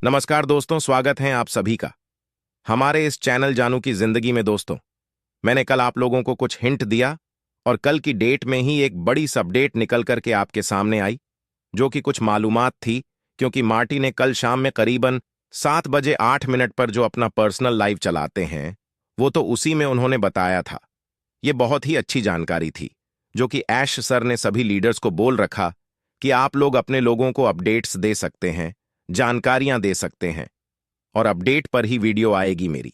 नमस्कार दोस्तों, स्वागत है आप सभी का हमारे इस चैनल जानू की जिंदगी में। दोस्तों, मैंने कल आप लोगों को कुछ हिंट दिया और कल की डेट में ही एक बड़ी अपडेट निकल करके आपके सामने आई, जो कि कुछ मालूमात थी। क्योंकि मार्टी ने कल शाम में करीबन 7 बजे 8 मिनट पर जो अपना पर्सनल लाइव चलाते हैं, वो तो उसी में उन्होंने बताया था। ये बहुत ही अच्छी जानकारी थी, जो कि ऐश सर ने सभी लीडर्स को बोल रखा कि आप लोग अपने लोगों को अपडेट्स दे सकते हैं, जानकारियां दे सकते हैं, और अपडेट पर ही वीडियो आएगी मेरी।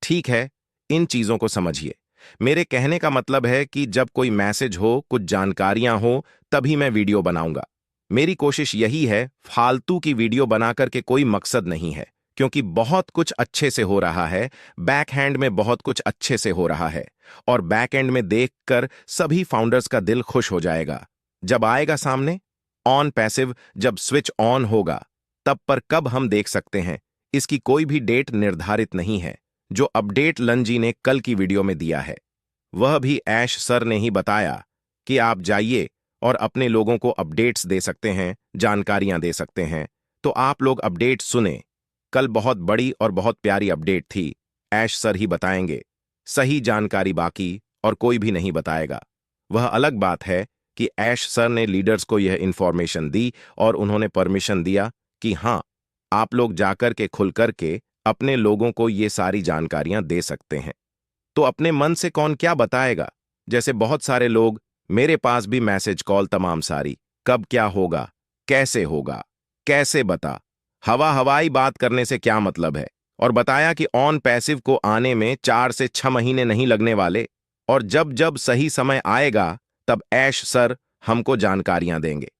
ठीक है, इन चीजों को समझिए। मेरे कहने का मतलब है कि जब कोई मैसेज हो, कुछ जानकारियां हो, तभी मैं वीडियो बनाऊंगा। मेरी कोशिश यही है, फालतू की वीडियो बनाकर के कोई मकसद नहीं है, क्योंकि बहुत कुछ अच्छे से हो रहा है, बैक हैंड में बहुत कुछ अच्छे से हो रहा है, और बैक एंड में देखकर सभी फाउंडर्स का दिल खुश हो जाएगा। जब आएगा सामने ऑन पैसिव, जब स्विच ऑन होगा, तब पर कब हम देख सकते हैं, इसकी कोई भी डेट निर्धारित नहीं है। जो अपडेट लंजी ने कल की वीडियो में दिया है, वह भी ऐश सर ने ही बताया कि आप जाइए और अपने लोगों को अपडेट्स दे सकते हैं, जानकारियां दे सकते हैं। तो आप लोग अपडेट सुने। कल बहुत बड़ी और बहुत प्यारी अपडेट थी। ऐश सर ही बताएंगे सही जानकारी, बाकी और कोई भी नहीं बताएगा। वह अलग बात है कि ऐश सर ने लीडर्स को यह इंफॉर्मेशन दी और उन्होंने परमिशन दिया कि हाँ, आप लोग जाकर के खुल करके अपने लोगों को ये सारी जानकारियां दे सकते हैं। तो अपने मन से कौन क्या बताएगा? जैसे बहुत सारे लोग, मेरे पास भी मैसेज कॉल तमाम सारी, कब क्या होगा, कैसे बता। हवाई बात करने से क्या मतलब है? और बताया कि ऑन पैसिव को आने में 4 से 6 महीने नहीं लगने वाले, और जब जब सही समय आएगा तब ऐश सर हमको जानकारियां देंगे।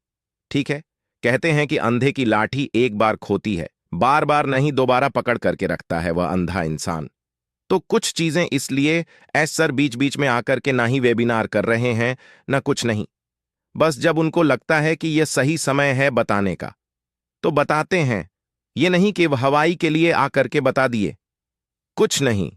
ठीक है, कहते हैं कि अंधे की लाठी एक बार खोती है, बार बार नहीं दोबारा पकड़ करके रखता है वह अंधा इंसान। तो कुछ चीजें इसलिए ऐश सर बीच बीच में आकर के ना ही वेबिनार कर रहे हैं, ना कुछ नहीं। बस जब उनको लगता है कि यह सही समय है बताने का, तो बताते हैं। ये नहीं कि वह हवाई के लिए आकर के बता दिए, कुछ नहीं।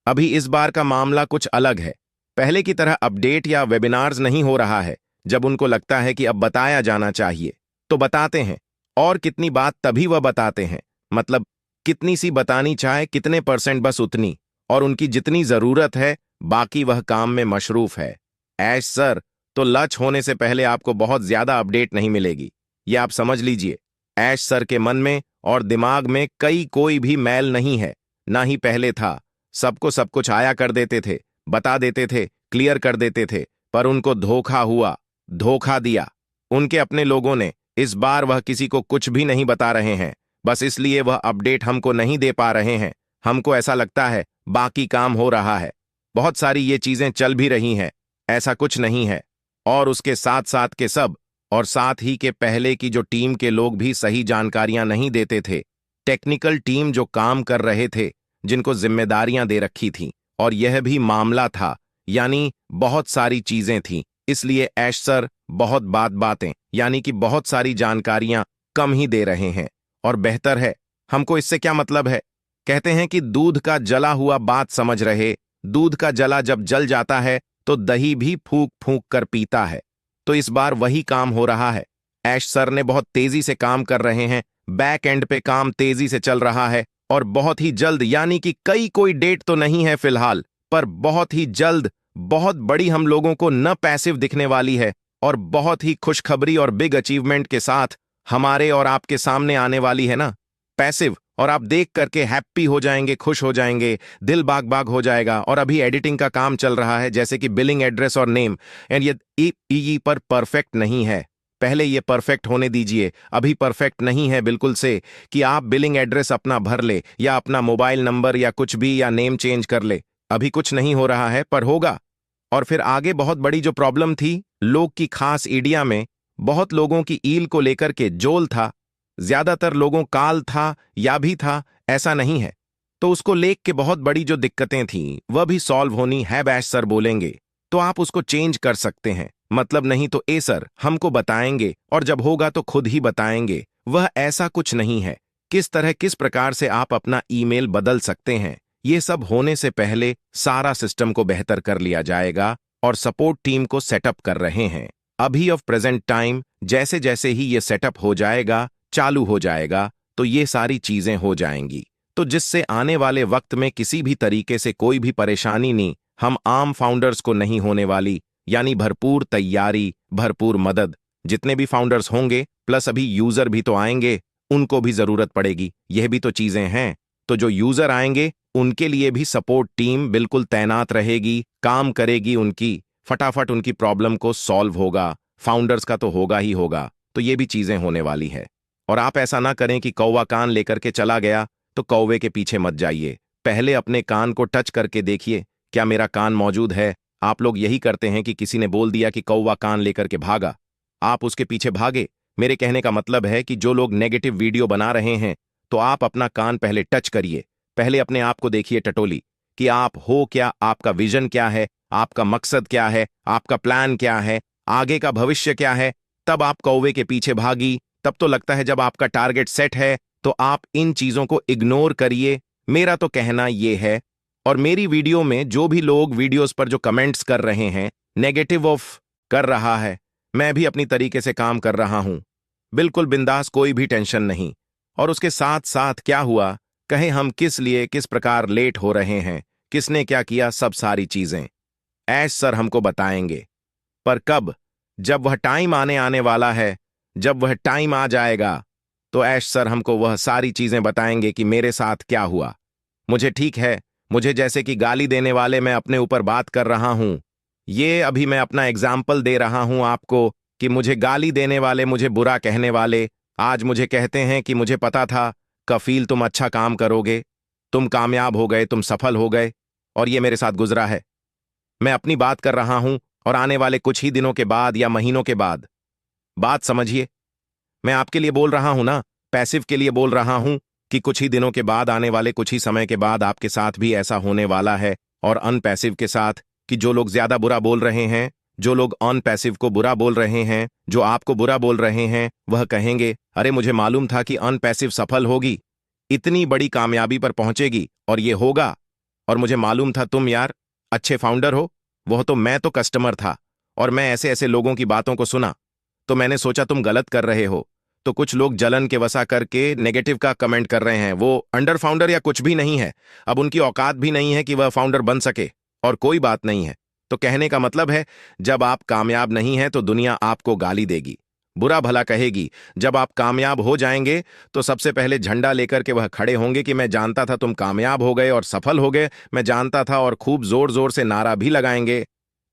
अभी इस बार का मामला कुछ अलग है। पहले की तरह अपडेट या वेबिनार्स नहीं हो रहा है। जब उनको लगता है कि अब बताया जाना चाहिए, तो बताते हैं। और कितनी बात तभी वह बताते हैं, मतलब कितनी सी बतानी चाहे, कितने % बस उतनी, और उनकी जितनी जरूरत है, बाकी वह काम में मशरूफ है। ऐश सर तो लच होने से पहले आपको बहुत ज्यादा अपडेट नहीं मिलेगी, ये आप समझ लीजिए। ऐश सर के मन में और दिमाग में कोई भी मैल नहीं है, ना ही पहले था। सबको सब कुछ आया कर देते थे, बता देते थे, क्लियर कर देते थे, पर उनको धोखा हुआ, धोखा दिया उनके अपने लोगों ने। इस बार वह किसी को कुछ भी नहीं बता रहे हैं, बस इसलिए वह अपडेट हमको नहीं दे पा रहे हैं। हमको ऐसा लगता है बाकी काम हो रहा है, बहुत सारी ये चीजें चल भी रही हैं, ऐसा कुछ नहीं है। और उसके साथ साथ के सब, और साथ ही के पहले की जो टीम के लोग भी सही जानकारियां नहीं देते थे। टेक्निकल टीम जो काम कर रहे थे, जिनको जिम्मेदारियां दे रखी थी, और यह भी मामला था, यानी बहुत सारी चीजें थीं। इसलिए ऐश सर बहुत बातें, यानी कि बहुत सारी जानकारियां कम ही दे रहे हैं, और बेहतर है। हमको इससे क्या मतलब है? कहते हैं कि दूध का जला हुआ बात समझ रहे। दूध का जला जब जल जाता है, तो दही भी फूंक फूंक कर पीता है। तो इस बार वही काम हो रहा है। ऐश सर ने बहुत तेजी से काम कर रहे हैं, बैक एंड पे काम तेजी से चल रहा है, और बहुत ही जल्द, यानी कि कोई डेट तो नहीं है फिलहाल, पर बहुत ही जल्द बहुत बड़ी हम लोगों को न पैसिव दिखने वाली है, और बहुत ही खुशखबरी और बिग अचीवमेंट के साथ हमारे और आपके सामने आने वाली है ना पैसिव। और आप देख करके हैप्पी हो जाएंगे, खुश हो जाएंगे, दिल बाग बाग हो जाएगा। और अभी एडिटिंग का काम चल रहा है, जैसे कि बिलिंग एड्रेस और नेम, एंड ये ई पर परफेक्ट नहीं है। पहले ये परफेक्ट होने दीजिए। अभी परफेक्ट नहीं है बिल्कुल से, कि आप बिलिंग एड्रेस अपना भर ले, या अपना मोबाइल नंबर या कुछ भी, या नेम चेंज कर ले। अभी कुछ नहीं हो रहा है, पर होगा। और फिर आगे बहुत बड़ी जो प्रॉब्लम थी लोग की, खास इंडिया में बहुत लोगों की ईल को लेकर के जोल था, ज्यादातर लोगों काल था या भी था, ऐसा नहीं है। तो उसको लेक के बहुत बड़ी जो दिक्कतें थीं, वह भी सॉल्व होनी है। बैश सर बोलेंगे तो आप उसको चेंज कर सकते हैं, मतलब नहीं तो ए सर हमको बताएंगे, और जब होगा तो खुद ही बताएंगे। वह ऐसा कुछ नहीं है। किस तरह, किस प्रकार से आप अपना ईमेल बदल सकते हैं, ये सब होने से पहले सारा सिस्टम को बेहतर कर लिया जाएगा, और सपोर्ट टीम को सेटअप कर रहे हैं अभी ऑफ प्रेजेंट टाइम। जैसे जैसे ही ये सेटअप हो जाएगा, चालू हो जाएगा, तो ये सारी चीजें हो जाएंगी, तो जिससे आने वाले वक्त में किसी भी तरीके से कोई भी परेशानी नहीं, हम आम फाउंडर्स को नहीं होने वाली। यानी भरपूर तैयारी, भरपूर मदद। जितने भी फाउंडर्स होंगे प्लस अभी यूजर भी तो आएंगे, उनको भी जरूरत पड़ेगी। यह भी तो चीजें हैं। तो जो यूजर आएंगे उनके लिए भी सपोर्ट टीम बिल्कुल तैनात रहेगी, काम करेगी उनकी, फटाफट उनकी प्रॉब्लम को सॉल्व होगा। फाउंडर्स का तो होगा ही होगा। तो ये भी चीजें होने वाली है। और आप ऐसा ना करें कि कौवा कान लेकर के चला गया तो कौवे के पीछे मत जाइए। पहले अपने कान को टच करके देखिए, क्या मेरा कान मौजूद है। आप लोग यही करते हैं कि किसी ने बोल दिया कि कौवा कान लेकर के भागा, आप उसके पीछे भागे। मेरे कहने का मतलब है कि जो लोग नेगेटिव वीडियो बना रहे हैं, तो आप अपना कान पहले टच करिए। पहले अपने आप को देखिए टटोली, कि आप हो क्या, आपका विजन क्या है, आपका मकसद क्या है, आपका प्लान क्या है, आगे का भविष्य क्या है। तब आप कौवे के पीछे भागी। तब तो लगता है जब आपका टारगेट सेट है तो आप इन चीजों को इग्नोर करिए। मेरा तो कहना यह है। और मेरी वीडियो में जो भी लोग वीडियोस पर जो कमेंट्स कर रहे हैं, नेगेटिव ऑफ कर रहा है, मैं भी अपनी तरीके से काम कर रहा हूं, बिल्कुल बिंदास, कोई भी टेंशन नहीं। और उसके साथ साथ क्या हुआ, कहे हम किस लिए किस प्रकार लेट हो रहे हैं, किसने क्या किया, सब सारी चीजें ऐश सर हमको बताएंगे। पर कब, जब वह टाइम आने वाला है, जब वह टाइम आ जाएगा तो ऐश सर हमको वह सारी चीजें बताएंगे कि मेरे साथ क्या हुआ। मुझे ठीक है, मुझे जैसे कि गाली देने वाले मैं अपने ऊपर बात कर रहा हूं, ये अभी मैं अपना एग्जाम्पल दे रहा हूं आपको कि मुझे गाली देने वाले, मुझे बुरा कहने वाले आज मुझे कहते हैं कि मुझे पता था कफील तुम अच्छा काम करोगे, तुम कामयाब हो गए, तुम सफल हो गए। और ये मेरे साथ गुजरा है। मैं अपनी बात कर रहा हूं और आने वाले कुछ ही दिनों के बाद या महीनों के बाद, बात समझिए, मैं आपके लिए बोल रहा हूं ना, पैसिव के लिए बोल रहा हूं कि कुछ ही दिनों के बाद, आने वाले कुछ ही समय के बाद आपके साथ भी ऐसा होने वाला है। और अनपैसिव के साथ कि जो लोग ज्यादा बुरा बोल रहे हैं, जो लोग अनपैसिव को बुरा बोल रहे हैं, जो आपको बुरा बोल रहे हैं, वह कहेंगे अरे मुझे मालूम था कि अनपैसिव सफल होगी, इतनी बड़ी कामयाबी पर पहुंचेगी और ये होगा। और मुझे मालूम था तुम यार अच्छे फाउंडर हो, वह तो मैं तो कस्टमर था और मैं ऐसे ऐसे लोगों की बातों को सुना, तो मैंने सोचा तुम गलत कर रहे हो। तो कुछ लोग जलन के वसा करके नेगेटिव का कमेंट कर रहे हैं। वो अंडर फाउंडर या कुछ भी नहीं है, अब उनकी औकात भी नहीं है कि वह फाउंडर बन सके, और कोई बात नहीं है। तो कहने का मतलब है, जब आप कामयाब नहीं हैं तो दुनिया आपको गाली देगी, बुरा भला कहेगी। जब आप कामयाब हो जाएंगे तो सबसे पहले झंडा लेकर के वह खड़े होंगे कि मैं जानता था तुम कामयाब हो गए और सफल हो गए, मैं जानता था, और खूब जोर जोर से नारा भी लगाएंगे।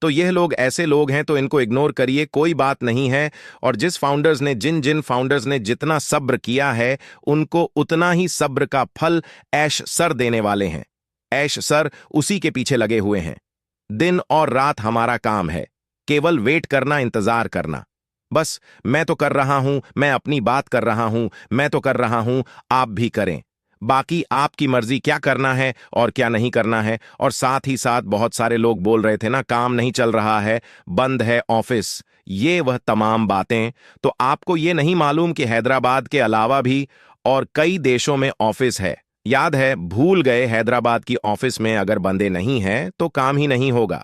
तो यह लोग ऐसे लोग हैं, तो इनको इग्नोर करिए, कोई बात नहीं है। और जिस फाउंडर्स ने, जिन जिन फाउंडर्स ने जितना सब्र किया है, उनको उतना ही सब्र का फल ऐश सर देने वाले हैं। ऐश सर उसी के पीछे लगे हुए हैं। दिन और रात हमारा काम है, केवल वेट करना, इंतजार करना। बस मैं तो कर रहा हूं, मैं अपनी बात कर रहा हूं, मैं तो कर रहा हूं, आप भी करें। बाकी आपकी मर्जी क्या करना है और क्या नहीं करना है। और साथ ही साथ बहुत सारे लोग बोल रहे थे ना, काम नहीं चल रहा है, बंद है ऑफिस, ये वह तमाम बातें। तो आपको ये नहीं मालूम कि हैदराबाद के अलावा भी और कई देशों में ऑफिस है। याद है, भूल गए, हैदराबाद की ऑफिस में अगर बंदे नहीं हैं तो काम ही नहीं होगा।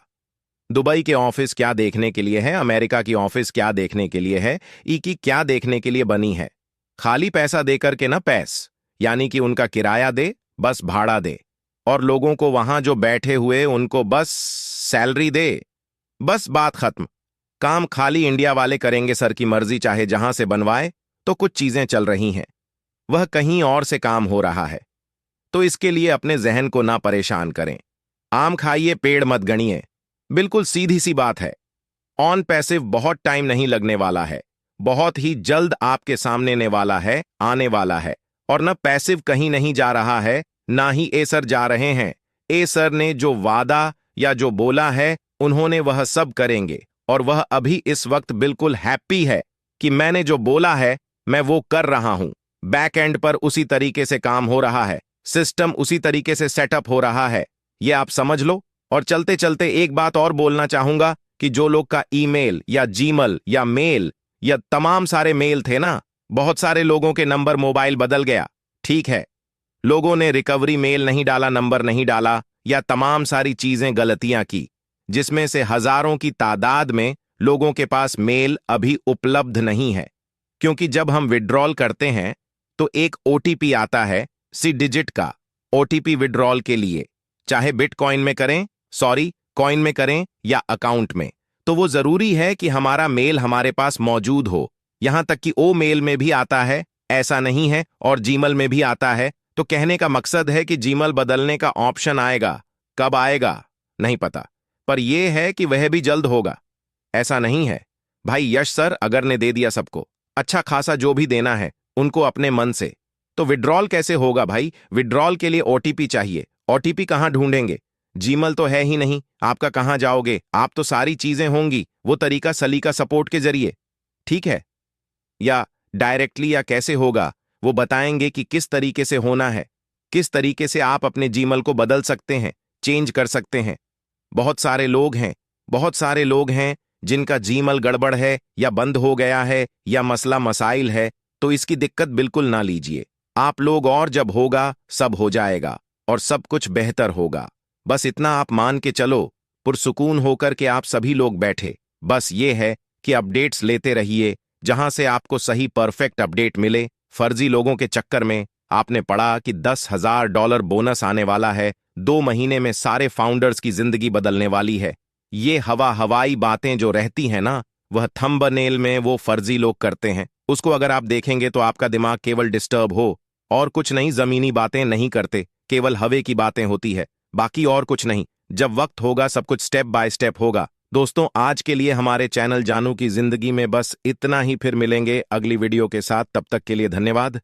दुबई के ऑफिस क्या देखने के लिए है, अमेरिका की ऑफिस क्या देखने के लिए है, ई की क्या देखने के लिए बनी है। खाली पैसा देकर के ना, पैस यानी कि उनका किराया दे, बस भाड़ा दे, और लोगों को वहां जो बैठे हुए उनको बस सैलरी दे, बस बात खत्म। काम खाली इंडिया वाले करेंगे, सर की मर्जी, चाहे जहां से बनवाए। तो कुछ चीजें चल रही हैं, वह कहीं और से काम हो रहा है। तो इसके लिए अपने जहन को ना परेशान करें। आम खाइए, पेड़ मत गणिए, बिल्कुल सीधी सी बात है। ऑन पैसिव बहुत टाइम नहीं लगने वाला है, बहुत ही जल्द आपके सामने ने वाला है, आने वाला है। और न पैसिव कहीं नहीं जा रहा है, ना ही ए सर जा रहे हैं। ए सर ने जो वादा या जो बोला है, उन्होंने वह सब करेंगे। और वह अभी इस वक्त बिल्कुल हैप्पी है कि मैंने जो बोला है मैं वो कर रहा हूं। बैक एंड पर उसी तरीके से काम हो रहा है, सिस्टम उसी तरीके से सेटअप हो रहा है, ये आप समझ लो। और चलते चलते एक बात और बोलना चाहूंगा कि जो लोग का ईमेल या जीमेल या मेल या तमाम सारे मेल थे ना, बहुत सारे लोगों के नंबर मोबाइल बदल गया, ठीक है, लोगों ने रिकवरी मेल नहीं डाला, नंबर नहीं डाला, या तमाम सारी चीजें गलतियां की, जिसमें से हजारों की तादाद में लोगों के पास मेल अभी उपलब्ध नहीं है। क्योंकि जब हम विड्रॉल करते हैं तो एक ओटीपी आता है 6 डिजिट का ओटीपी विड्रॉल के लिए, चाहे बिटकॉइन में करें, कॉइन में करें या अकाउंट में। तो वो जरूरी है कि हमारा मेल हमारे पास मौजूद हो। यहां तक कि ओ मेल में भी आता है, ऐसा नहीं है, और जीमेल में भी आता है। तो कहने का मकसद है कि जीमेल बदलने का ऑप्शन आएगा। कब आएगा नहीं पता, पर यह है कि वह भी जल्द होगा। ऐसा नहीं है भाई, यश सर अगर ने दे दिया सबको अच्छा खासा जो भी देना है उनको अपने मन से, तो विड्रॉल कैसे होगा भाई? विड्रॉल के लिए ओटीपी चाहिए। ओटीपी कहां ढूंढेंगे? जीमेल तो है ही नहीं, आपका कहां जाओगे? आप तो सारी चीजें होंगी वो तरीका सलीका सपोर्ट के जरिए, ठीक है? या डायरेक्टली, या कैसे होगा वो बताएंगे कि किस तरीके से होना है, किस तरीके से आप अपने जीमेल को बदल सकते हैं, चेंज कर सकते हैं। बहुत सारे लोग हैं जिनका जीमेल गड़बड़ है या बंद हो गया है या मसला मसाइल है, तो इसकी दिक्कत बिल्कुल ना लीजिए आप लोग, और जब होगा सब हो जाएगा और सब कुछ बेहतर होगा। बस इतना आप मान के चलो, पुरसुकून होकर के आप सभी लोग बैठे। बस ये है कि अपडेट्स लेते रहिए, जहां से आपको सही परफेक्ट अपडेट मिले। फर्जी लोगों के चक्कर में आपने पढ़ा कि $10,000 बोनस आने वाला है, 2 महीने में सारे फाउंडर्स की जिंदगी बदलने वाली है। ये हवाई बातें जो रहती हैं ना, वह थंबनेल में वो फर्जी लोग करते हैं। उसको अगर आप देखेंगे तो आपका दिमाग केवल डिस्टर्ब हो, और कुछ नहीं। जमीनी बातें नहीं करते, केवल हवे की बातें होती है, बाकी और कुछ नहीं। जब वक्त होगा सब कुछ स्टेप बाय स्टेप होगा। दोस्तों, आज के लिए हमारे चैनल जानू की जिंदगी में बस इतना ही। फिर मिलेंगे अगली वीडियो के साथ, तब तक के लिए धन्यवाद।